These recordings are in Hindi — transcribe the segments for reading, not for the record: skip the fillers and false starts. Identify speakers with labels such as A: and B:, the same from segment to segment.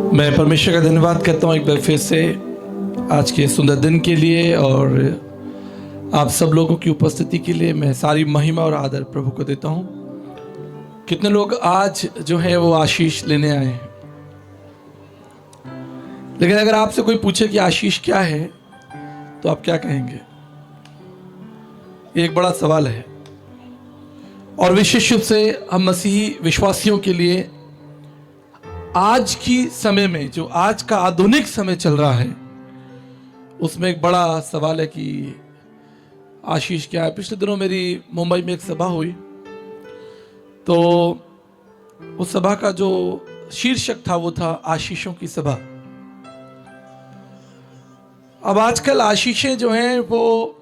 A: मैं परमेश्वर का धन्यवाद करता हूँ एक बार फिर से आज के सुंदर दिन के लिए और आप सब लोगों की उपस्थिति के लिए मैं सारी महिमा और आदर प्रभु को देता हूँ। कितने लोग आज जो है वो आशीष लेने आए हैं, लेकिन अगर आपसे कोई पूछे कि आशीष क्या है तो आप क्या कहेंगे? ये एक बड़ा सवाल है और विशेष रूप से हम मसीही विश्वासियों के लिए आज की समय में जो आज का आधुनिक समय चल रहा है उसमें एक बड़ा सवाल है कि आशीष क्या है। पिछले दिनों मेरी मुंबई में एक सभा हुई तो उस सभा का जो शीर्षक था वो था आशीषों की सभा। अब आजकल आशीषें जो हैं वो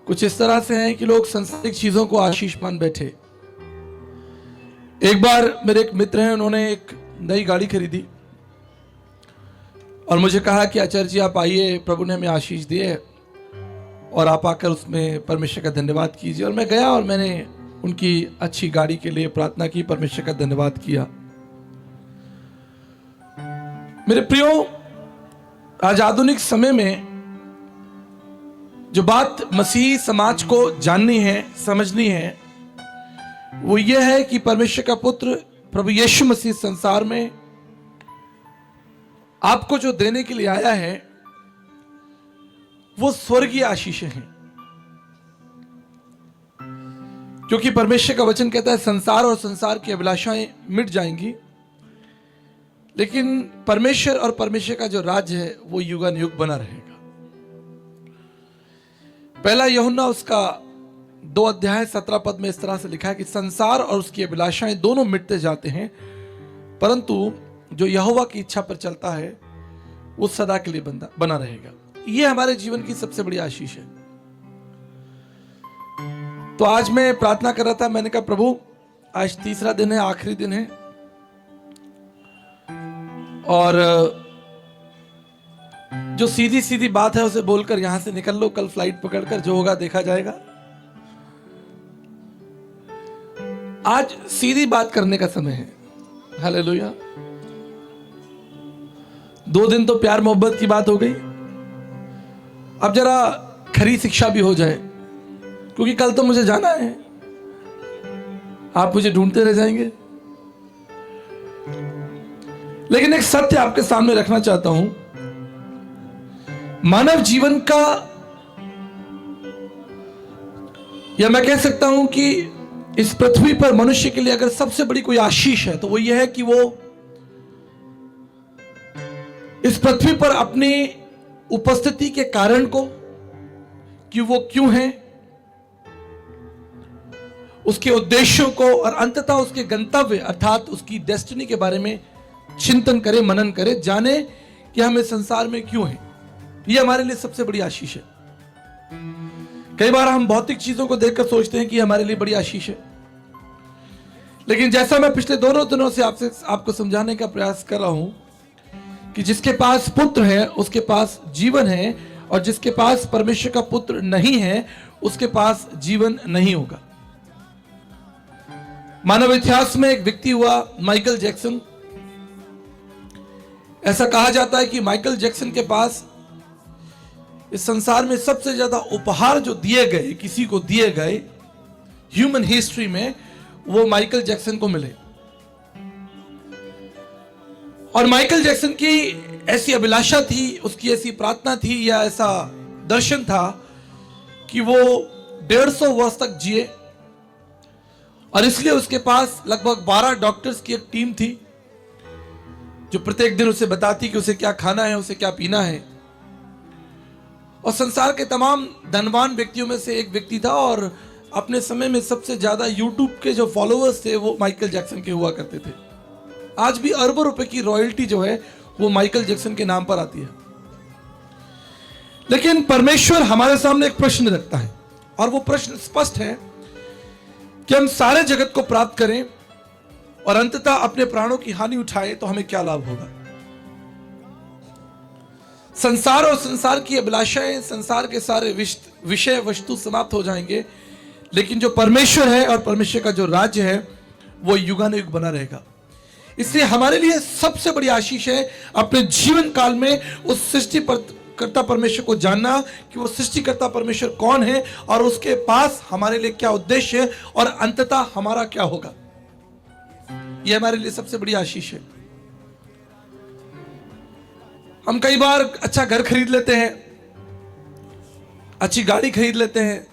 A: कुछ इस तरह से हैं कि लोग सांसारिक चीजों को आशीष मान बैठे। एक बार मेरे एक मित्र हैं, उन्होंने एक नई गाड़ी खरीदी और मुझे कहा कि आचार्य जी आप आइए, प्रभु ने हमें आशीष दी है और आप आकर उसमें परमेश्वर का धन्यवाद कीजिए। और मैं गया और मैंने उनकी अच्छी गाड़ी के लिए प्रार्थना की, परमेश्वर का धन्यवाद किया। मेरे प्रियो, आज आधुनिक समय में जो बात मसीही समाज को जाननी है, समझनी है, वो ये है कि परमेश्वर का पुत्र प्रभु यीशु मसीह संसार में आपको जो देने के लिए आया है वो स्वर्गीय आशीषें हैं। क्योंकि परमेश्वर का वचन कहता है संसार और संसार की अभिलाषाएं मिट जाएंगी, लेकिन परमेश्वर और परमेश्वर का जो राज्य है वो युगानुयुग बना रहेगा। पहला यूहन्ना उसका 2 अध्याय 17 पद में इस तरह से लिखा है कि संसार और उसकी अभिलाषाएं दोनों मिटते जाते हैं, परंतु जो यहोवा की इच्छा पर चलता है वो सदा के लिए बना रहेगा। ये हमारे जीवन की सबसे बड़ी आशीष है। तो आज मैं प्रार्थना कर रहा था, मैंने कहा प्रभु आज तीसरा दिन है, आखिरी दिन है और जो सीधी सीधी बात है उसे बोलकर यहां से निकल लो, कल फ्लाइट पकड़कर जो होगा देखा जाएगा। आज सीधी बात करने का समय है। हालेलुया। 2 दिन तो प्यार मोहब्बत की बात हो गई, अब जरा खरी शिक्षा भी हो जाए, क्योंकि कल तो मुझे जाना है, आप मुझे ढूंढते रह जाएंगे। लेकिन एक सत्य आपके सामने रखना चाहता हूं, मानव जीवन का, या मैं कह सकता हूं कि इस पृथ्वी पर मनुष्य के लिए अगर सबसे बड़ी कोई आशीष है तो वो ये है कि वो इस पृथ्वी पर अपनी उपस्थिति के कारण को, कि वो क्यों है, उसके उद्देश्यों को और अंततः उसके गंतव्य अर्थात उसकी डेस्टिनी के बारे में चिंतन करे, मनन करे, जाने कि हम इस संसार में क्यों हैं। ये हमारे लिए सबसे बड़ी आशीष है। कई बार हम भौतिक चीजों को देखकर सोचते हैं कि हमारे लिए बड़ी आशीष है, लेकिन जैसा मैं पिछले दोनों दिनों से आपको समझाने का प्रयास कर रहा हूं कि जिसके पास पुत्र है उसके पास जीवन है, और जिसके पास परमेश्वर का पुत्र नहीं है उसके पास जीवन नहीं होगा। मानव इतिहास में एक व्यक्ति हुआ माइकल जैक्सन। ऐसा कहा जाता है कि माइकल जैक्सन के पास इस संसार में सबसे ज्यादा उपहार जो दिए गए, किसी को दिए गए ह्यूमन हिस्ट्री में, वो माइकल जैक्सन को मिले। और माइकल जैक्सन की ऐसी अभिलाषा थी, उसकी ऐसी प्रार्थना थी या ऐसा दर्शन था कि वो 150 वर्ष तक जिए, और इसलिए उसके पास लगभग 12 डॉक्टर्स की एक टीम थी जो प्रत्येक दिन उसे बताती कि उसे क्या खाना है, उसे क्या पीना है। और संसार के तमाम धनवान व्यक्तियों में से एक व्यक्ति था, और अपने समय में सबसे ज्यादा यूट्यूब के जो फॉलोअर्स थे वो माइकल जैक्सन के हुआ करते थे। आज भी अरबों रुपए की रॉयल्टी जो है वो माइकल जैक्सन के नाम पर आती है। लेकिन परमेश्वर हमारे सामने एक प्रश्न रखता है, और वो प्रश्न स्पष्ट है कि हम सारे जगत को प्राप्त करें और अंततः अपने प्राणों की हानि उठाए तो हमें क्या लाभ होगा। संसार और संसार की अभिलाषाएं, संसार के सारे विषय वस्तु समाप्त हो जाएंगे, लेकिन जो परमेश्वर है और परमेश्वर का जो राज्य है वो युगानुयुग बना रहेगा। इसलिए हमारे लिए सबसे बड़ी आशीष है अपने जीवन काल में उस सृष्टिकर्ता परमेश्वर को जानना कि वो सृष्टिकर्ता परमेश्वर कौन है और उसके पास हमारे लिए क्या उद्देश्य है और अंततः हमारा क्या होगा। यह हमारे लिए सबसे बड़ी आशीष है। हम कई बार अच्छा घर खरीद लेते हैं, अच्छी गाड़ी खरीद लेते हैं,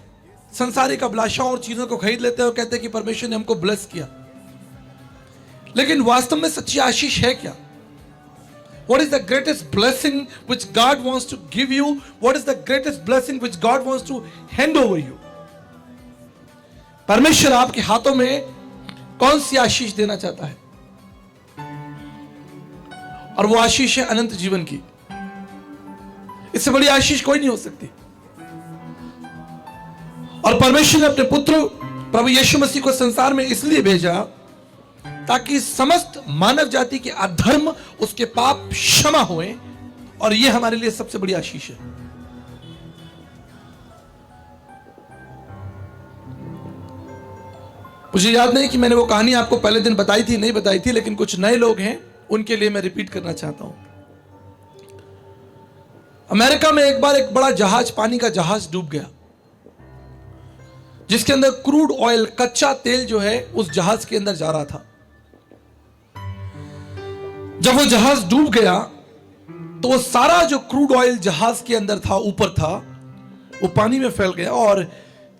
A: संसारिक अभिलाषाओं और चीजों को खरीद लेते हैं और कहते हैं कि परमेश्वर ने हमको ब्लेस किया। लेकिन वास्तव में सच्ची आशीष है क्या? What is the greatest blessing which God wants to give you? What is the greatest blessing which God wants to hand over you? परमेश्वर आपके हाथों में कौन सी आशीष देना चाहता है? और वो आशीष है अनंत जीवन की। इससे बड़ी आशीष कोई नहीं हो सकती। और परमेश्वर ने अपने पुत्र प्रभु यीशु मसीह को संसार में इसलिए भेजा ताकि समस्त मानव जाति के अधर्म, उसके पाप क्षमा हुए, और यह हमारे लिए सबसे बड़ी आशीष है। मुझे याद नहीं कि मैंने वो कहानी आपको पहले दिन बताई थी, नहीं बताई थी, लेकिन कुछ नए लोग हैं उनके लिए मैं रिपीट करना चाहता हूं। अमेरिका में एक बार एक बड़ा जहाज, पानी का जहाज डूब गया, जिसके अंदर क्रूड ऑयल, कच्चा तेल जो है उस जहाज के अंदर जा रहा था। जब वो जहाज डूब गया तो वो सारा जो क्रूड ऑयल जहाज के अंदर था, ऊपर था, वो पानी में फैल गया और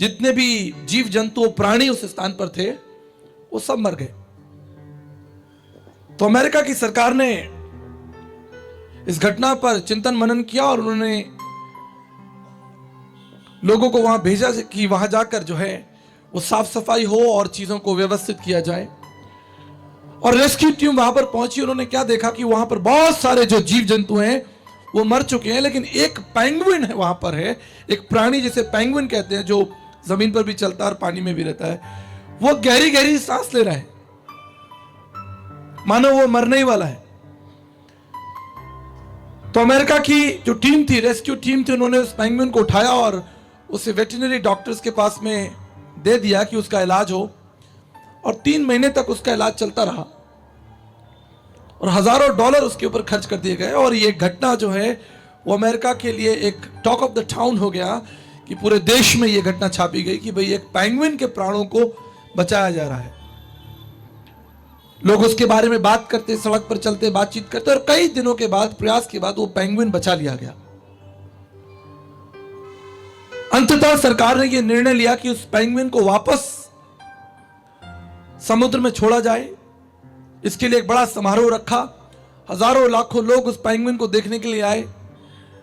A: जितने भी जीव जंतु प्राणी उस स्थान पर थे वो सब मर गए। तो अमेरिका की सरकार ने इस घटना पर चिंतन मनन किया और उन्होंने लोगों को वहां भेजा कि वहां जाकर जो है वो साफ सफाई हो और चीजों को व्यवस्थित किया जाए। और रेस्क्यू टीम वहां पर पहुंची। उन्होंने क्या देखा कि वहां पर बहुत सारे जो जीव जंतु हैं वो मर चुके हैं, लेकिन एक पेंगुइन है वहां पर है, एक प्राणी जिसे पेंगुइन कहते हैं, जो जमीन पर भी चलता है और पानी में भी रहता है। वो गहरी गहरी सांस ले रहा है, मानो वो मरने ही वाला है। तो अमेरिका की जो टीम थी, रेस्क्यू टीम थी, उन्होंने उस पेंगुइन को उठाया और उसे वेटरनरी डॉक्टर्स के पास में दे दिया कि उसका इलाज हो। और 3 महीने तक उसका इलाज चलता रहा और हजारों डॉलर उसके ऊपर खर्च कर दिए गए। और ये घटना जो है वो अमेरिका के लिए एक टॉक ऑफ द टाउन हो गया कि पूरे देश में ये घटना छापी गई कि भाई एक पेंगुइन के प्राणों को बचाया जा रहा है। लोग उसके बारे में बात करते, सड़क पर चलते, बातचीत करते, और कई दिनों के बाद, प्रयास के बाद वो पेंगुइन बचा लिया गया। अंततः सरकार ने यह निर्णय लिया कि उस पेंगुइन को वापस समुद्र में छोड़ा जाए। इसके लिए एक बड़ा समारोह रखा। हजारों लाखों लोग उस पेंगुइन को देखने के लिए आए।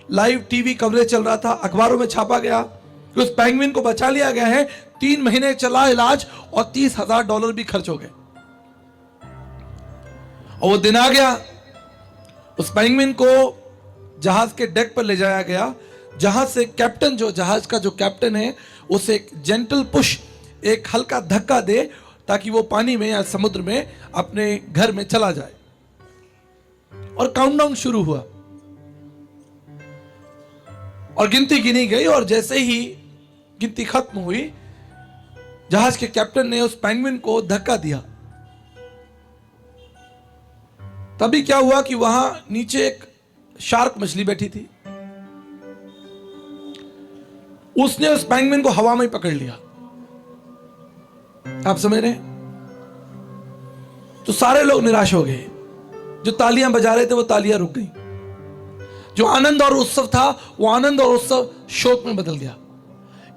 A: लाइव टीवी कवरेज चल रहा था, अखबारों में छापा गया कि उस पेंगुइन को बचा लिया गया है। 3 महीने चला इलाज और $30,000 भी खर्च हो गए। और वो दिन आ गया, उस पेंगुइन को जहाज के डेक पर ले जाया गया, जहां से कैप्टन, जो जहाज का जो कैप्टन है, उसे एक जेंटल पुश, एक हल्का धक्का दे ताकि वो पानी में या समुद्र में अपने घर में चला जाए। और काउंटडाउन शुरू हुआ और गिनती गिनी गई, और जैसे ही गिनती खत्म हुई, जहाज के कैप्टन ने उस पेंगुइन को धक्का दिया। तभी क्या हुआ कि वहां नीचे एक शार्क मछली बैठी थी। उसने उस पेंगुइन को हवा में पकड़ लिया। आप समझ रहे हैं? तो सारे लोग निराश हो गए। जो तालियां बजा रहे थे वो तालियां रुक गई। जो आनंद और उत्सव था वो आनंद और उत्सव शोक में बदल गया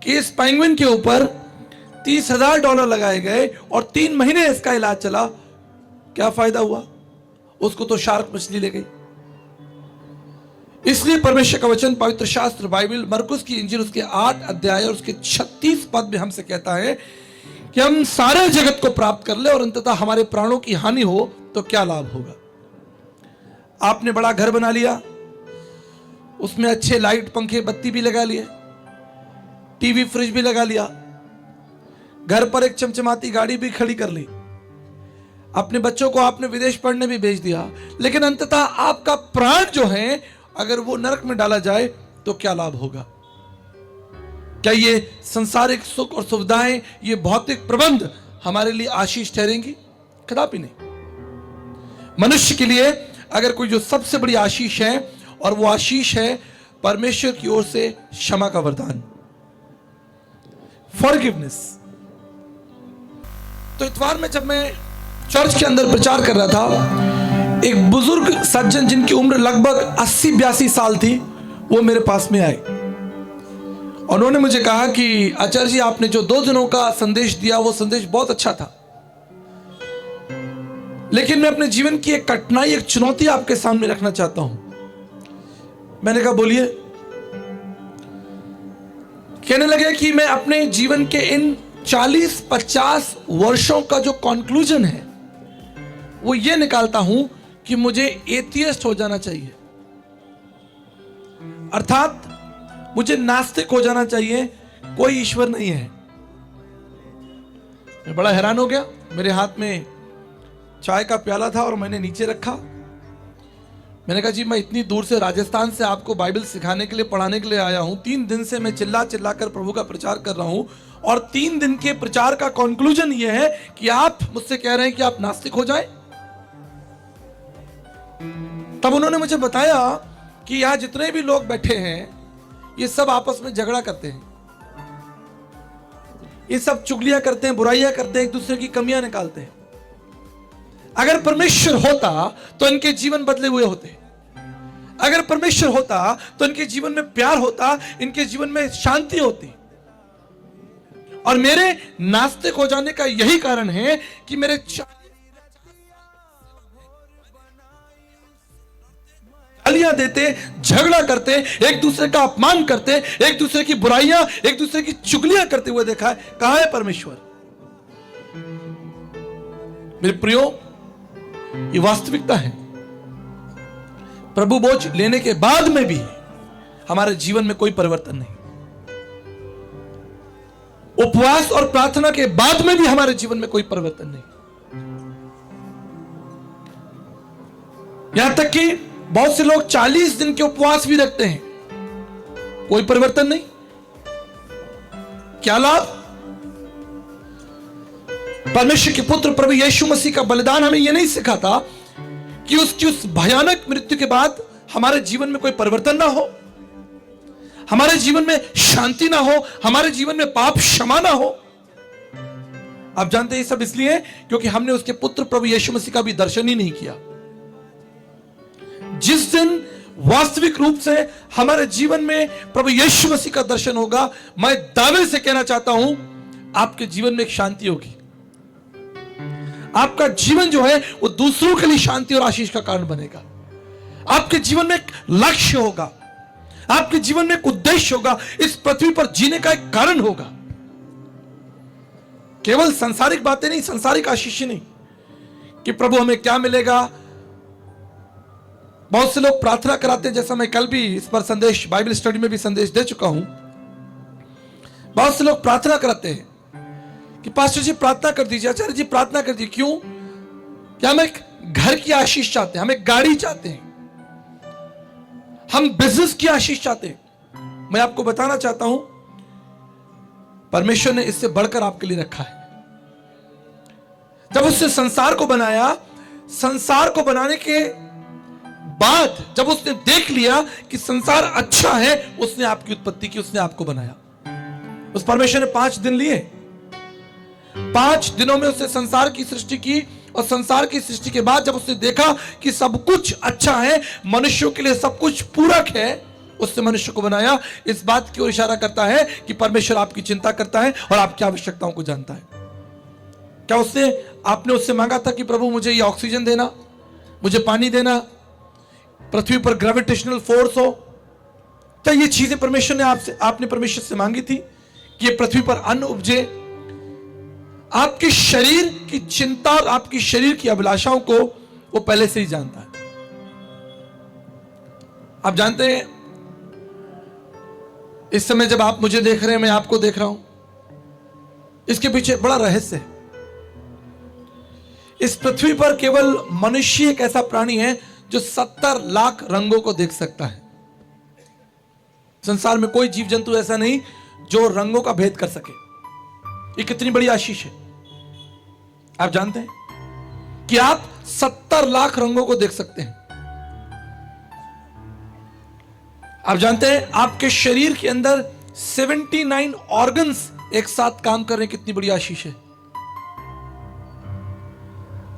A: कि इस पेंगुइन के ऊपर $30,000 लगाए गए और 3 महीने इसका इलाज चला। क्या फायदा हुआ? उसको तो शार्क मछली ले गई। इसलिए परमेश्वर का वचन, पवित्र शास्त्र बाइबल, मरकुस की इंजील उसके 8 अध्याय और उसके 36 पद में हमसे कहता है कि हम सारे जगत को प्राप्त कर ले और अंततः हमारे प्राणों की हानि हो तो क्या लाभ होगा। आपने बड़ा घर बना लिया, उसमें अच्छे लाइट, पंखे, बत्ती भी लगा लिए, टीवी, फ्रिज भी लगा लिया, घर पर एक चमचमाती गाड़ी भी खड़ी कर ली, अपने बच्चों को आपने विदेश पढ़ने भी भेज दिया, लेकिन अंततः आपका प्राण जो है अगर वो नरक में डाला जाए तो क्या लाभ होगा? क्या ये संसारिक सुख और सुविधाएं, ये भौतिक प्रबंध हमारे लिए आशीष ठहरेंगी? कदापि नहीं। मनुष्य के लिए अगर कोई जो सबसे बड़ी आशीष है, और वो आशीष है परमेश्वर की ओर से क्षमा का वरदान, फॉरगिवनेस। तो इतवार में जब मैं चर्च के अंदर प्रचार कर रहा था, एक बुजुर्ग सज्जन जिनकी उम्र लगभग 80-82 साल थी, वो मेरे पास में आए। उन्होंने मुझे कहा कि आचार्य जी, आपने जो 2 दिनों का संदेश दिया वो संदेश बहुत अच्छा था, लेकिन मैं अपने जीवन की एक कठिनाई, एक चुनौती आपके सामने रखना चाहता हूं। मैंने कहा बोलिए। कहने लगे कि मैं अपने जीवन के इन 40-50 वर्षों का जो कंक्लूजन है वो ये निकालता हूं कि मुझे एथियस्ट हो जाना चाहिए, अर्थात मुझे नास्तिक हो जाना चाहिए, कोई ईश्वर नहीं है। मैं बड़ा हैरान हो गया। मेरे हाथ में चाय का प्याला था और मैंने नीचे रखा। मैंने कहा जी, मैं इतनी दूर से राजस्थान से आपको बाइबल सिखाने के लिए, पढ़ाने के लिए आया हूं। 3 दिन से मैं चिल्ला चिल्ला कर प्रभु का प्रचार कर रहा हूं, और 3 दिन के प्रचार का कंक्लूजन यह है कि आप मुझसे कह रहे हैं कि आप नास्तिक हो जाएं। तब उन्होंने मुझे बताया कि यहां जितने भी लोग बैठे हैं, ये सब आपस में झगड़ा करते हैं, ये सब चुगलियां करते हैं, बुराइयां करते हैं, एक दूसरे की कमियां निकालते हैं। अगर परमेश्वर होता तो इनके जीवन बदले हुए होते। अगर परमेश्वर होता तो इनके जीवन में प्यार होता, इनके जीवन में शांति होती। और मेरे नास्तिक हो जाने का यही कारण है कि मेरे गालियां देते, झगड़ा करते, एक दूसरे का अपमान करते, एक दूसरे की बुराइयां, एक दूसरे की चुगलियां करते हुए देखा है। कहां है परमेश्वर? मेरे प्रियो, ये वास्तविकता है। प्रभु बोझ लेने के बाद में भी हमारे जीवन में कोई परिवर्तन नहीं। उपवास और प्रार्थना के बाद में भी हमारे जीवन में कोई परिवर्तन नहीं। यहां तक कि बहुत से लोग 40 दिन के उपवास भी रखते हैं, कोई परिवर्तन नहीं। क्या लाभ? परमेश्वर के पुत्र प्रभु यीशु मसीह का बलिदान हमें यह नहीं सिखाता कि उसकी उस भयानक मृत्यु के बाद हमारे जीवन में कोई परिवर्तन ना हो, हमारे जीवन में शांति ना हो, हमारे जीवन में पाप क्षमा ना हो। आप जानते हैं ये सब इसलिए क्योंकि हमने उसके पुत्र प्रभु यीशु मसीह का भी दर्शन ही नहीं किया। जिस दिन वास्तविक रूप से हमारे जीवन में प्रभु यीशु मसीह का दर्शन होगा, मैं दावे से कहना चाहता हूं, आपके जीवन में एक शांति होगी। आपका जीवन जो है वो दूसरों के लिए शांति और आशीष का कारण बनेगा। आपके जीवन में एक लक्ष्य होगा, आपके जीवन में एक उद्देश्य होगा, इस पृथ्वी पर जीने का एक कारण होगा। केवल सांसारिक बातें नहीं, सांसारिक आशीष नहीं कि प्रभु हमें क्या मिलेगा। बहुत से लोग प्रार्थना कराते हैं, जैसा मैं कल भी इस पर संदेश, बाइबल स्टडी में भी संदेश दे चुका हूं। बहुत से लोग प्रार्थना कराते हैं कि पास्टर जी प्रार्थना कर दीजिए, आचार्य जी प्रार्थना कर दीजिए। क्यों? क्या हम एक घर की आशीष चाहते हैं, हम एक गाड़ी चाहते हैं, हम बिजनेस की आशीष चाहते हैं। मैं आपको बताना चाहता हूं, परमेश्वर ने इससे बढ़कर आपके लिए रखा है। जब उसने संसार को बनाया, संसार को बनाने के बाद जब उसने देख लिया कि संसार अच्छा है, उसने आपकी उत्पत्ति की, उसने आपको बनाया। उस परमेश्वर ने 5 दिन लिए। 5 दिनों में उसने संसार की सृष्टि की, और संसार की सृष्टि के बाद जब उसने देखा कि सब कुछ अच्छा है, मनुष्यों के लिए सब कुछ पूरक है, उसने मनुष्य को बनाया। इस बात की ओर इशारा करता है कि परमेश्वर आपकी चिंता करता है और आपकी आवश्यकताओं को जानता है। क्या आपने उससे मांगा था कि प्रभु मुझे ये ऑक्सीजन देना, मुझे पानी देना, पृथ्वी पर ग्रेविटेशनल फोर्स हो? क्या ये चीजें परमेश्वर ने आपने परमेश्वर से मांगी थी कि ये पृथ्वी पर अन्न उपजे? आपके शरीर की चिंता और आपकी शरीर की अभिलाषाओं को वो पहले से ही जानता है। आप जानते हैं, इस समय जब आप मुझे देख रहे हैं, मैं आपको देख रहा हूं, इसके पीछे बड़ा रहस्य है। इस पृथ्वी पर केवल मनुष्य एक ऐसा प्राणी है जो 70 लाख रंगों को देख सकता है। संसार में कोई जीव जंतु ऐसा नहीं जो रंगों का भेद कर सके। ये कितनी बड़ी आशीष है। आप जानते हैं कि आप 70 लाख रंगों को देख सकते हैं। आप जानते हैं आपके शरीर के अंदर 79 ऑर्गन्स एक साथ काम कर रहे हैं, कितनी बड़ी आशीष है।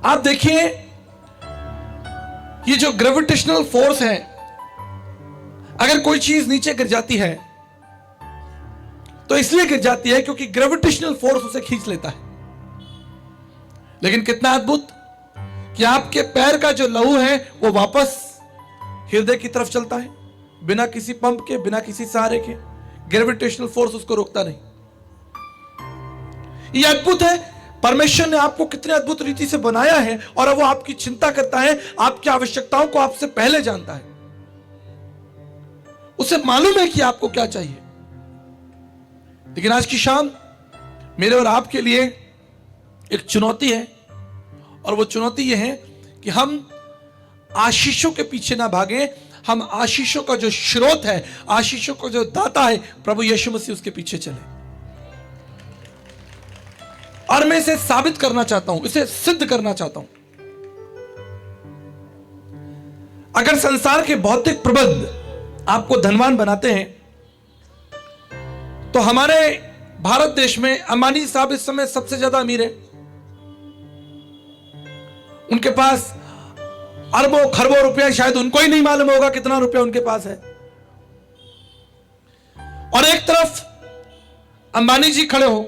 A: आप देखिए ये जो ग्रेविटेशनल फोर्स है, अगर कोई चीज नीचे गिर जाती है तो इसलिए गिर जाती है क्योंकि ग्रेविटेशनल फोर्स उसे खींच लेता है। लेकिन कितना अद्भुत कि आपके पैर का जो लहू है वो वापस हृदय की तरफ चलता है, बिना किसी पंप के, बिना किसी सहारे के। ग्रेविटेशनल फोर्स उसको रोकता नहीं। ये अद्भुत है। परमेश्वर ने आपको कितने अद्भुत रीति से बनाया है और अब वो आपकी चिंता करता है, आपकी आवश्यकताओं को आपसे पहले जानता है। उसे मालूम है कि आपको क्या चाहिए। लेकिन आज की शाम मेरे और आपके लिए एक चुनौती है, और वो चुनौती ये है कि हम आशीषों के पीछे ना भागें, हम आशीषों का जो स्रोत है, आशीषों का जो दाता है प्रभु यीशु मसीह, उसके पीछे चले। और मैं इसे साबित करना चाहता हूं, इसे सिद्ध करना चाहता हूं। अगर संसार के भौतिक प्रबंध आपको धनवान बनाते हैं तो हमारे भारत देश में अंबानी साहब इस समय सबसे ज्यादा अमीर है। उनके पास अरबों खरबों रुपया, शायद उनको ही नहीं मालूम होगा कितना रुपया उनके पास है। और एक तरफ अंबानी जी खड़े हो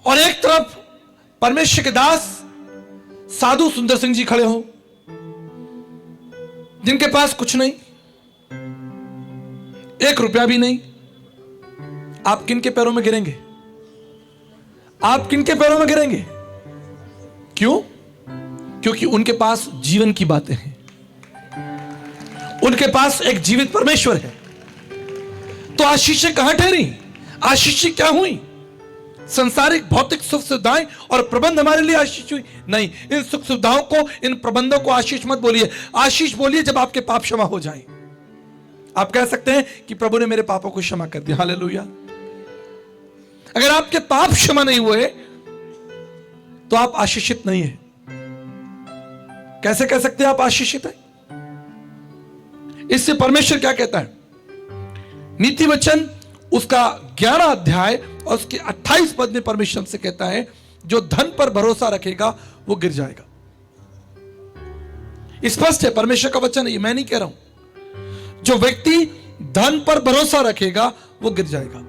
A: और एक तरफ परमेश्वर के दास साधु सुंदर सिंह जी खड़े हो, जिनके पास कुछ नहीं, 1 रुपया भी नहीं। आप किनके पैरों में गिरेंगे? आप किनके पैरों में गिरेंगे? क्यों? क्योंकि उनके पास जीवन की बातें हैं, उनके पास एक जीवित परमेश्वर है। तो आशीषें कहां ठहरी? आशीषें क्या हुई? संसारिक भौतिक सुख सुविधाएं और प्रबंध हमारे लिए आशीष हुई? नहीं। इन सुख सुविधाओं को, इन प्रबंधों को आशीष मत बोलिए। आशीष बोलिए जब आपके पाप क्षमा हो जाएं। आप कह सकते हैं कि प्रभु ने मेरे पापों को क्षमा कर दिया, हालेलुया। अगर आपके पाप क्षमा नहीं हुए तो आप आशीषित नहीं हैं। कैसे कह सकते हैं आप आशीषित हैं? इससे परमेश्वर क्या कहता है? नीति वचन उसका 11 अध्याय और उसके 28 पद में परमेश्वर से कहता है, जो धन पर भरोसा रखेगा वो गिर जाएगा। स्पष्ट है, परमेश्वर का वचन है, ये मैं नहीं कह रहा हूं। जो व्यक्ति धन पर भरोसा रखेगा वो गिर जाएगा।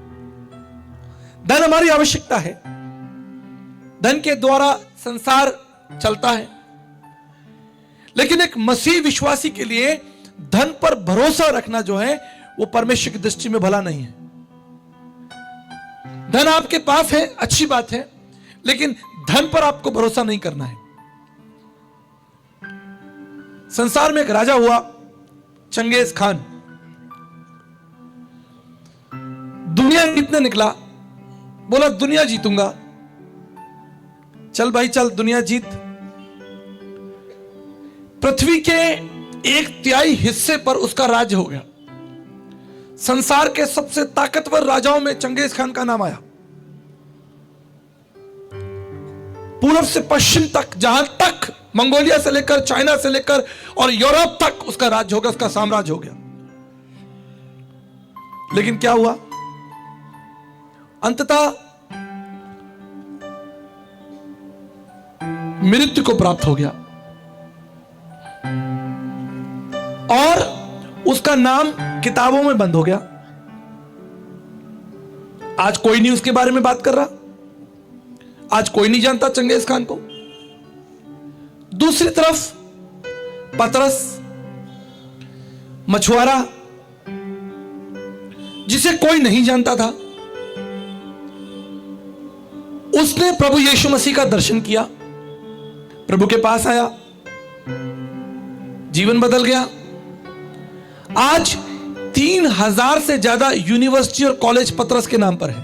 A: धन हमारी आवश्यकता है, धन के द्वारा संसार चलता है। लेकिन एक मसीह विश्वासी के लिए धन पर भरोसा रखना जो है वो परमेश्वर की दृष्टि में भला नहीं है। धन आपके पास है, अच्छी बात है, लेकिन धन पर आपको भरोसा नहीं करना है। संसार में एक राजा हुआ, चंगेज खान। दुनिया जीतने निकला, बोला दुनिया जीतूंगा। चल भाई चल, दुनिया जीत। पृथ्वी के 1/3 हिस्से पर उसका राज्य हो गया। संसार के सबसे ताकतवर राजाओं में चंगेज खान का नाम आया। पूर्व से पश्चिम तक, जहां तक मंगोलिया से लेकर, चाइना से लेकर और यूरोप तक उसका राज्य हो गया, उसका साम्राज्य हो गया। लेकिन क्या हुआ? अंततः मृत्यु को प्राप्त हो गया और उसका नाम किताबों में बंद हो गया। आज कोई नहीं उसके बारे में बात कर रहा, आज कोई नहीं जानता चंगेज खान को। दूसरी तरफ पतरस, मछुआरा, जिसे कोई नहीं जानता था, उसने प्रभु यीशु मसीह का दर्शन किया, प्रभु के पास आया, जीवन बदल गया। आज 3000 से ज्यादा यूनिवर्सिटी और कॉलेज पतरस के नाम पर है।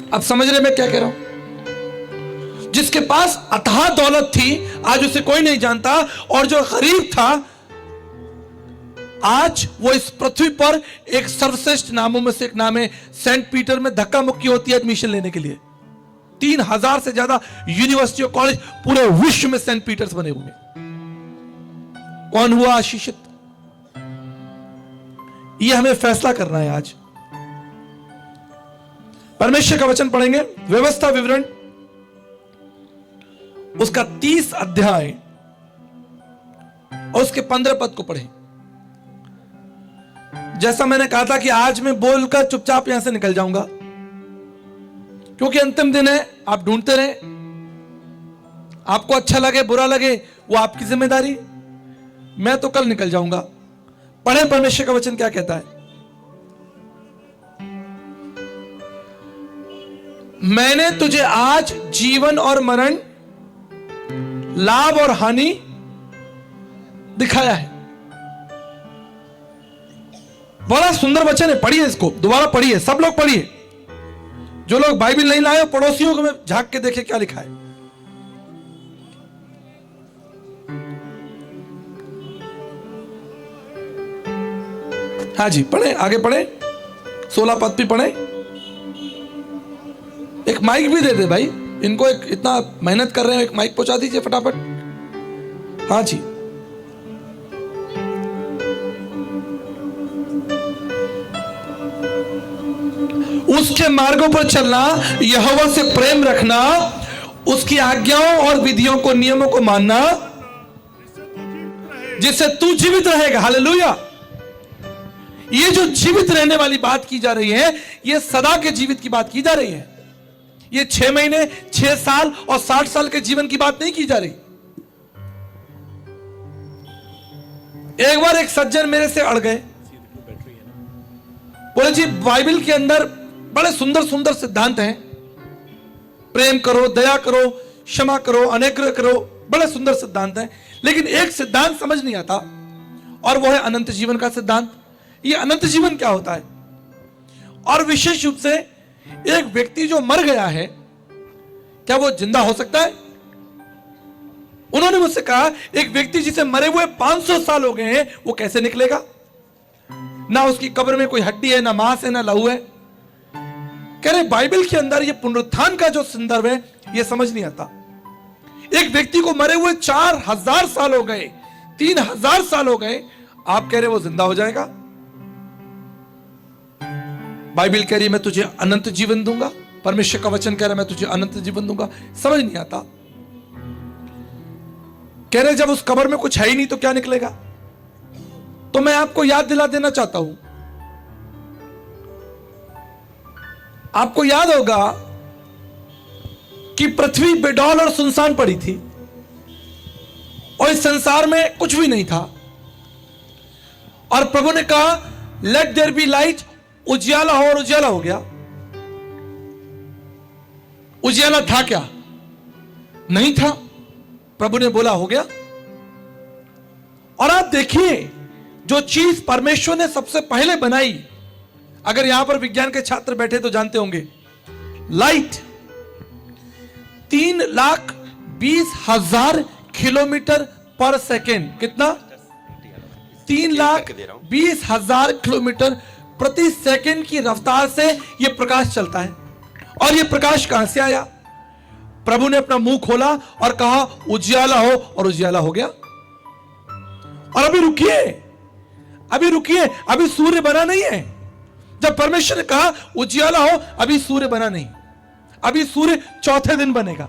A: अब समझ रहे मैं क्या कह रहा हूं? जिसके पास अथाह दौलत थी, आज उसे कोई नहीं जानता, और जो गरीब था आज वो इस पृथ्वी पर एक सर्वश्रेष्ठ नामों में से एक नाम है। सेंट पीटर में धक्का मुक्की होती है एडमिशन लेने के लिए। 3000 से ज्यादा यूनिवर्सिटी और कॉलेज पूरे विश्व में सेंट पीटर्स बने हुए। कौन हुआ आशीषित, ये हमें फैसला करना है आज। परमेश्वर का वचन पढ़ेंगे, व्यवस्था विवरण उसका 30 अध्याय और उसके 15 पद को पढ़ें। जैसा मैंने कहा था कि आज मैं बोलकर चुपचाप यहां से निकल जाऊंगा, क्योंकि अंतिम दिन है। आप ढूंढते रहे, आपको अच्छा लगे बुरा लगे वो आपकी जिम्मेदारी। मैं तो कल निकल जाऊंगा। पढ़े परमेश्वर का वचन क्या कहता है। मैंने तुझे आज जीवन और मरण, लाभ और हानि दिखाया है। बड़ा सुंदर वचन है, पढ़िए इसको, दोबारा पढ़िए, सब लोग पढ़िए। जो लोग बाइबल नहीं लाए पड़ोसियों को में झांक के देखे क्या लिखा है। हाँ जी पढ़े, आगे पढ़े, 16 पद भी पढ़े। एक माइक भी दे दे भाई इनको, एक इतना मेहनत कर रहे हैं, एक माइक पहुंचा दीजिए फटाफट। हाँ जी, उसके मार्गों पर चलना, यहोवा से प्रेम रखना, उसकी आज्ञाओं और विधियों को, नियमों को मानना, जिससे तू जीवित रहेगा। हालेलुया। ये जो जीवित रहने वाली बात की जा रही है, ये सदा के जीवित की बात की जा रही है। ये 6 महीने, 6 साल और 60 साल के जीवन की बात नहीं की जा रही। एक बार एक सज्जन मेरे से अड़ गए, बोले जी बाइबल के अंदर बड़े सुंदर सुंदर सिद्धांत हैं, प्रेम करो, दया करो, क्षमा करो, अनुग्रह करो, बड़े सुंदर सिद्धांत हैं, लेकिन एक सिद्धांत समझ नहीं आता और वो है अनंत जीवन का सिद्धांत। ये अनंत जीवन क्या होता है, और विशेष रूप से एक व्यक्ति जो मर गया है क्या वो जिंदा हो सकता है। उन्होंने मुझसे कहा एक व्यक्ति जिसे मरे हुए 500 साल हो गए हैं वो कैसे निकलेगा, ना उसकी कब्र में कोई हड्डी है, ना मांस है, ना लहू है। कह रहे बाइबल के अंदर ये पुनरुत्थान का जो संदर्भ है ये समझ नहीं आता। एक व्यक्ति को मरे हुए 4000 साल हो गए, 3000 साल हो गए, आप कह रहे वो जिंदा हो जाएगा। बाइबल कह रही है मैं तुझे अनंत जीवन दूंगा, परमेश्वर का वचन कह रहा है मैं तुझे अनंत जीवन दूंगा। समझ नहीं आता। कह रहे जब उस कब्र में कुछ है ही नहीं तो क्या निकलेगा। तो मैं आपको याद दिला देना चाहता हूं, आपको याद होगा कि पृथ्वी बेडौल और सुनसान पड़ी थी और इस संसार में कुछ भी नहीं था, और प्रभु ने कहा लेट देयर बी लाइट, उजियाला हो, और उजियाला हो गया। उजियाला था क्या? नहीं था। प्रभु ने बोला हो गया। और आप देखिए जो चीज परमेश्वर ने सबसे पहले बनाई, अगर यहां पर विज्ञान के छात्र बैठे तो जानते होंगे, लाइट 3,20,000 किलोमीटर पर सेकेंड। कितना? 3,20,000 किलोमीटर प्रति सेकेंड की रफ्तार से यह प्रकाश चलता है। और यह प्रकाश कहां से आया? प्रभु ने अपना मुंह खोला और कहा उजियाला हो, और उजियाला हो गया। और अभी रुकिए, अभी रुकिए, अभी सूर्य बना नहीं है। जब परमेश्वर ने कहा उजियाला हो, अभी सूर्य बना नहीं, अभी सूर्य चौथे दिन बनेगा।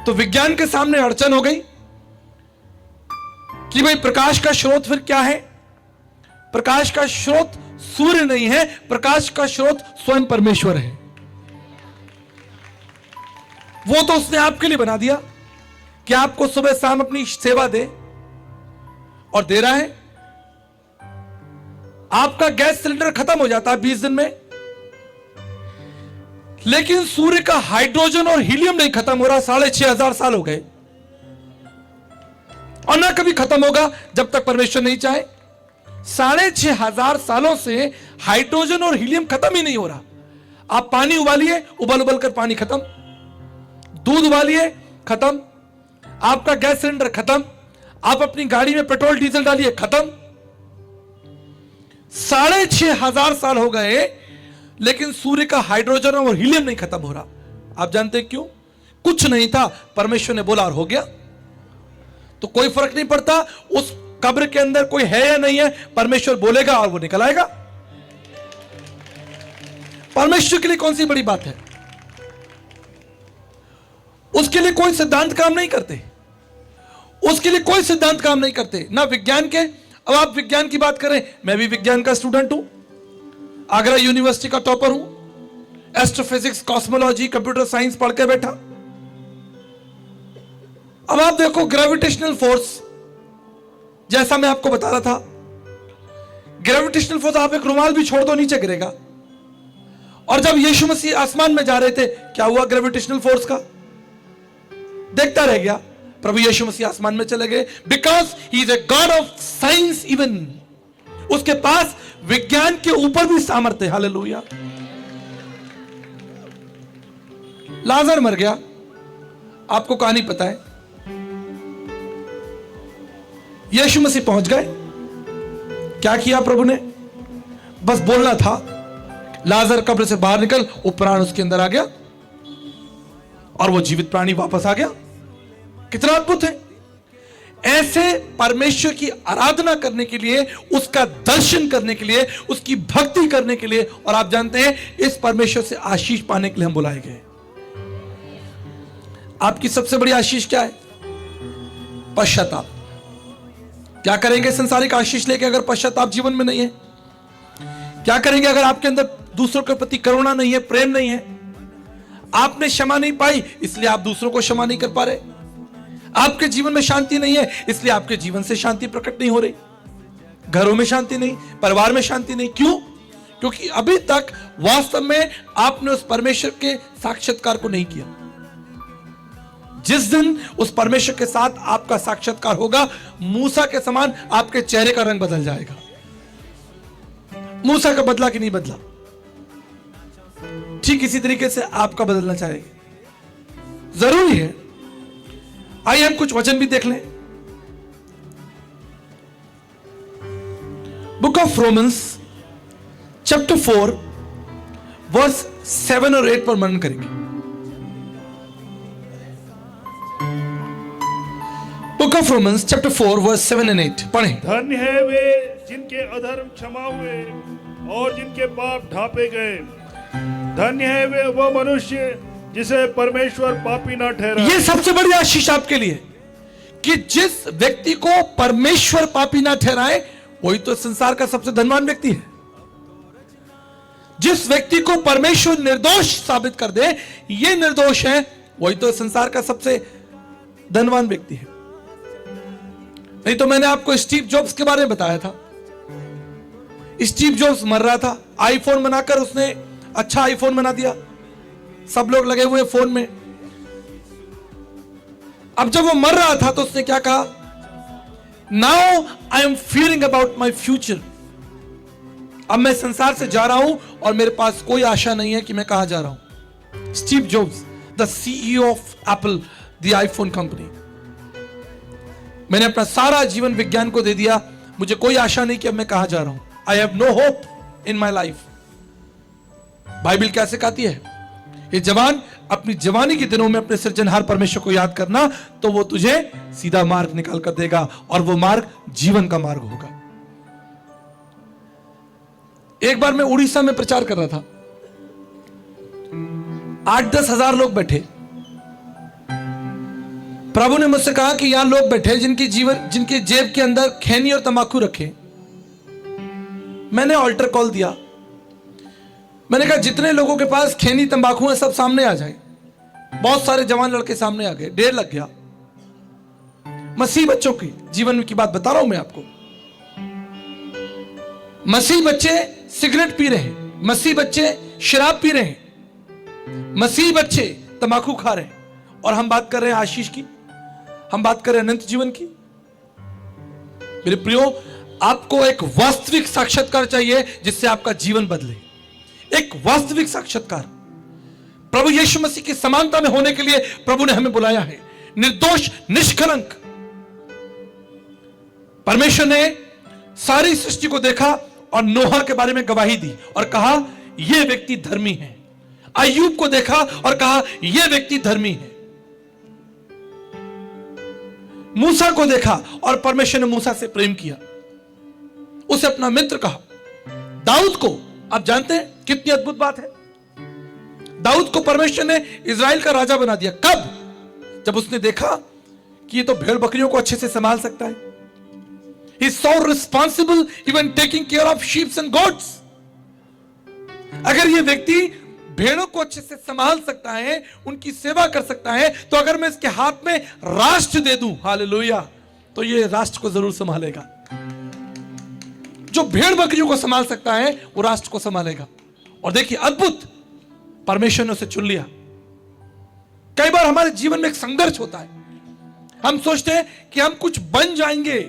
A: तो विज्ञान के सामने अड़चन हो गई कि भाई प्रकाश का स्रोत फिर क्या है? प्रकाश का स्रोत सूर्य नहीं है, प्रकाश का स्रोत स्वयं परमेश्वर है। वो तो उसने आपके लिए बना दिया कि आपको सुबह शाम अपनी सेवा दे, और दे रहा है। आपका गैस सिलेंडर खत्म हो जाता है 20 दिन में, लेकिन सूर्य का हाइड्रोजन और हीलियम नहीं खत्म हो रहा। 6,500 साल हो गए, और ना कभी खत्म होगा जब तक परमेश्वर नहीं चाहे। 6,500 सालों से हाइड्रोजन और हीलियम खत्म ही नहीं हो रहा। आप पानी उबालिए, उबल उबल कर पानी खत्म, दूध उबालिए खत्म, आपका गैस सिलेंडर खत्म, आप अपनी गाड़ी में पेट्रोल डीजल डालिए, खत्म। 6,500 साल हो गए लेकिन सूर्य का हाइड्रोजन और हीलियम नहीं खत्म हो रहा। आप जानते हैं क्यों? कुछ नहीं था, परमेश्वर ने बोला और हो गया। तो कोई फर्क नहीं पड़ता उस कब्र के अंदर कोई है या नहीं है, परमेश्वर बोलेगा और वो निकल आएगा। परमेश्वर के लिए कौन सी बड़ी बात है? उसके लिए कोई सिद्धांत काम नहीं करते, उसके लिए कोई सिद्धांत काम नहीं करते, ना विज्ञान के। अब आप विज्ञान की बात करें, मैं भी विज्ञान का स्टूडेंट हूं, आगरा यूनिवर्सिटी का टॉपर हूं, एस्ट्रोफिजिक्स, कॉस्मोलॉजी, कंप्यूटर साइंस पढ़ के बैठा। अब आप देखो ग्रेविटेशनल फोर्स, जैसा मैं आपको बता रहा था, ग्रेविटेशनल फोर्स, आप एक रुमाल भी छोड़ दो नीचे गिरेगा। और जब यीशु मसीह आसमान में जा रहे थे, क्या हुआ ग्रेविटेशनल फोर्स का? देखता रह गया। प्रभु यीशु मसीह आसमान में चले गए, because he is a god of science. Even उसके पास विज्ञान के ऊपर भी सामर्थ्य है। हालेलुया। लाजर मर गया, आपको कहानी पता है। यीशु मसीह पहुंच गए, क्या किया प्रभु ने? बस बोलना था, लाजर कब्र से बाहर निकल, वो प्राण उसके अंदर आ गया और वो जीवित प्राणी वापस आ गया। कितना अद्भुत है! ऐसे परमेश्वर की आराधना करने के लिए, उसका दर्शन करने के लिए, उसकी भक्ति करने के लिए, और आप जानते हैं इस परमेश्वर से आशीष पाने के लिए हम बुलाए गए। आपकी सबसे बड़ी आशीष क्या है? पश्चाताप। क्या करेंगे संसारिक आशीष लेके अगर पश्चाताप जीवन में नहीं है? क्या करेंगे अगर आपके अंदर दूसरों के प्रति करुणा नहीं है, प्रेम नहीं है? आपने क्षमा नहीं पाई इसलिए आप दूसरों को क्षमा नहीं कर पा रहे। आपके जीवन में शांति नहीं है इसलिए आपके जीवन से शांति प्रकट नहीं हो रही। घरों में शांति नहीं, परिवार में शांति नहीं। क्यों? क्योंकि अभी तक वास्तव में आपने उस परमेश्वर के साक्षात्कार को नहीं किया। जिस दिन उस परमेश्वर के साथ आपका साक्षात्कार होगा, मूसा के समान आपके चेहरे का रंग बदल जाएगा। मूसा का बदला कि नहीं बदला, ठीक इसी तरीके से आपका बदलना चाहिए। जरूरी है। आइए हम कुछ वचन भी देख लें। Book of Romans chapter 4 verse 7 और 8 पर मनन करेंगे। Book of Romans chapter 4 verse 7 and 8 पढ़ें।
B: धन्य है वे जिनके अधर्म क्षमा हुए और जिनके पाप ढांपे गए। धन्य है वे वो मनुष्य जिसे परमेश्वर पापी ना ठहरा।
A: ये सबसे बड़ी आशीष आपके लिए कि जिस व्यक्ति को परमेश्वर पापी ना ठहराए, वही तो संसार का सबसे धनवान व्यक्ति है। जिस व्यक्ति को परमेश्वर निर्दोष साबित कर दे, ये निर्दोष है, वही तो संसार का सबसे धनवान व्यक्ति है। नहीं तो मैंने आपको स्टीव जॉब्स के बारे में बताया था। स्टीव जॉब्स मर रहा था, आईफोन बनाकर उसने अच्छा आईफोन बना दिया, सब लोग लगे हुए फोन में। अब जब वो मर रहा था तो उसने क्या कहा? Now I am feeling about my future. अब मैं संसार से जा रहा हूं और मेरे पास कोई आशा नहीं है कि मैं कहां जा रहा हूं। Steve jobs, the CEO of Apple, the iPhone company. मैंने अपना सारा जीवन विज्ञान को दे दिया, मुझे कोई आशा नहीं कि अब मैं कहां जा रहा हूं। I have no hope in my life. Bible कैसे कहती है? ये जवान, अपनी जवानी के दिनों में अपने सृजनहार परमेश्वर को याद करना, तो वो तुझे सीधा मार्ग निकाल कर देगा, और वो मार्ग जीवन का मार्ग होगा। एक बार मैं उड़ीसा में प्रचार कर रहा था, 8-10 हजार लोग बैठे। प्रभु ने मुझसे कहा कि यहां लोग बैठे जिनके जेब के अंदर खैनी और तंबाकू रखे। मैंने ऑल्टर कॉल दिया। मैंने कहा जितने लोगों के पास खैनी तंबाकू है सब सामने आ जाए। बहुत सारे जवान लड़के सामने आ गए, ढेर लग गया। मसीह बच्चों की जीवन की बात बता रहा हूं मैं आपको। मसीह बच्चे सिगरेट पी रहे हैं, मसीह बच्चे शराब पी रहे हैं, मसीह बच्चे तंबाकू खा रहे हैं, और हम बात कर रहे हैं आशीष की, हम बात कर रहे हैं अनंत जीवन की। मेरे प्रियो, आपको एक वास्तविक साक्षात्कार चाहिए जिससे आपका जीवन बदले। एक वास्तविक साक्षात्कार प्रभु यीशु मसीह की समानता में होने के लिए प्रभु ने हमें बुलाया है। निर्दोष, निष्कलंक, परमेश्वर ने सारी सृष्टि को देखा और नोहा के बारे में गवाही दी और कहा यह व्यक्ति धर्मी है। अय्यूब को देखा और कहा यह व्यक्ति धर्मी है। मूसा को देखा और परमेश्वर ने मूसा से प्रेम किया, उसे अपना मित्र कहा। दाऊद को आप जानते हैं कितनी अद्भुत बात है, दाऊद को परमेश्वर ने इजराइल का राजा बना दिया। कब? जब उसने देखा कि ये तो भेड़ बकरियों को अच्छे से संभाल सकता है। He is so responsible even taking care of sheep and goats. अगर ये व्यक्ति भेड़ों को अच्छे से संभाल सकता है, उनकी सेवा कर सकता है, तो अगर मैं इसके हाथ में राष्ट्र दे दूं, हालेलुया, तो ये राष्ट्र को जरूर संभालेगा। जो भेड़ बकरियों को संभाल सकता है वो राष्ट्र को संभालेगा। और देखिए अद्भुत, परमेश्वर ने उसे चुन लिया। कई बार हमारे जीवन में एक संघर्ष होता है, हम सोचते हैं कि हम कुछ बन जाएंगे,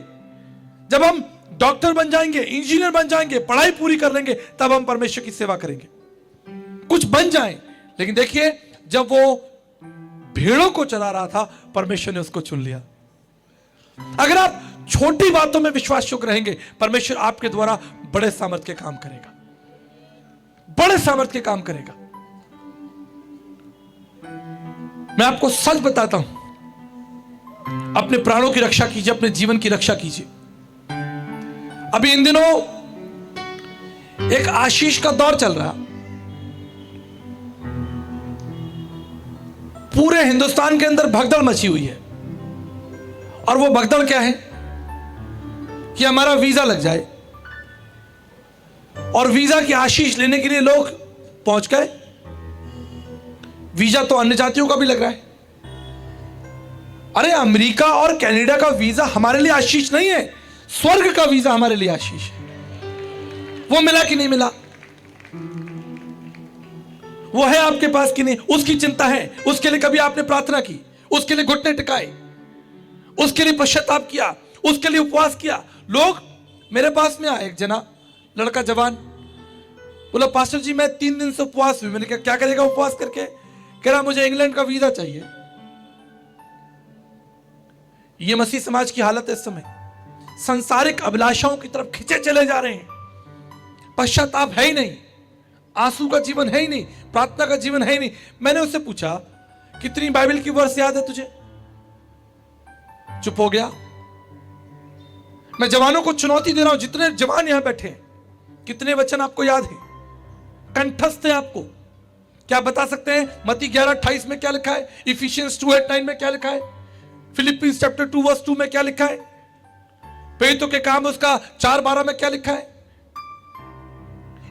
A: जब हम डॉक्टर बन जाएंगे, इंजीनियर बन जाएंगे, पढ़ाई पूरी कर लेंगे, तब हम परमेश्वर की सेवा करेंगे, कुछ बन जाएं। लेकिन देखिए जब वो भेड़ों को चला रहा था, परमेश्वर ने उसको चुन लिया। अगर आप छोटी बातों में विश्वास योग्य रहेंगे, परमेश्वर आपके द्वारा बड़े सामर्थ्य के काम करेगा, बड़े सामर्थ्य के काम करेगा। मैं आपको सच बताता हूं, अपने प्राणों की रक्षा कीजिए, अपने जीवन की रक्षा कीजिए। अभी इन दिनों एक आशीष का दौर चल रहा, पूरे हिंदुस्तान के अंदर भगदड़ मची हुई है। और वो भगदड़ क्या है कि हमारा वीजा लग जाए, और वीजा की आशीष लेने के लिए लोग पहुंच गए। वीजा तो अन्य जातियों का भी लग रहा है। अरे अमेरिका और कनाडा का वीजा हमारे लिए आशीष नहीं है, स्वर्ग का वीजा हमारे लिए आशीष है। वो मिला कि नहीं मिला, वो है आपके पास कि नहीं, उसकी चिंता है। उसके लिए कभी आपने प्रार्थना की, उसके लिए घुटने टिकाए, उसके लिए पश्चाताप किया, उसके लिए उपवास किया। लोग मेरे पास में आए, एक जना लड़का जवान बोला, पास्टर जी मैं 3 दिन से उपवास हुई। मैंने कहा क्या करेगा उपवास करके? कह रहा मुझे इंग्लैंड का वीजा चाहिए। ये मसीह समाज की हालत है इस समय, सांसारिक अभिलाषाओं की तरफ खिंचे चले जा रहे हैं। पश्चाताप है ही नहीं, आंसू का जीवन है ही नहीं, प्रार्थना का जीवन है ही नहीं। मैंने उससे पूछा कितनी बाइबल की वर्ष याद है तुझे? चुप हो गया। मैं जवानों को चुनौती दे रहा हूं, जितने जवान यहां बैठे हैं, कितने वचन आपको याद है, कंठस्थ है आपको? क्या बता सकते हैं मत्ती 11:28 में क्या लिखा है, इफिशियंस 2:8-9 में क्या लिखा है, फिलिपियंस चैप्टर 2 वर्स 2 में क्या लिखा है, पेतों के काम उसका 4:12 में क्या लिखा है?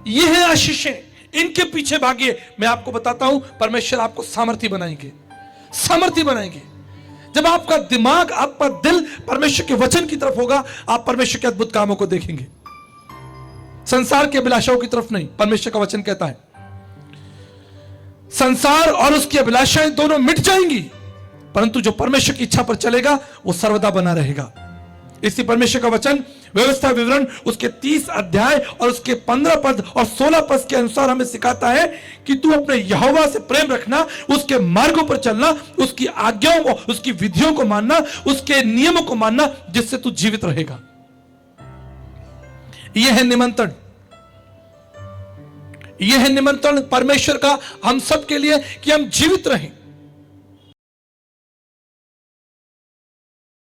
A: ये है आशीषें, इनके पीछे भागिए। मैं आपको बताता हूं, परमेश्वर आपको सामर्थी बनाएंगे, सामर्थी बनाएंगे। जब आपका दिमाग, आपका दिल परमेश्वर के वचन की तरफ होगा, आप परमेश्वर के अद्भुत कामों को देखेंगे, संसार के अभिलाषाओं की तरफ नहीं। परमेश्वर का वचन कहता है संसार और उसकी अभिलाषाएं दोनों मिट जाएंगी, परंतु जो परमेश्वर की इच्छा पर चलेगा वो सर्वदा बना रहेगा। इसी परमेश्वर का वचन व्यवस्था विवरण उसके 30 अध्याय और उसके 15 पद और 16 पद के अनुसार हमें सिखाता है कि तू अपने यहोवा से प्रेम रखना, उसके मार्गों पर चलना, उसकी आज्ञाओं को, उसकी विधियों को मानना, उसके नियमों को मानना, जिससे तू जीवित रहेगा। यह है निमंत्रण, यह है निमंत्रण परमेश्वर का हम सब के लिए कि हम जीवित रहें।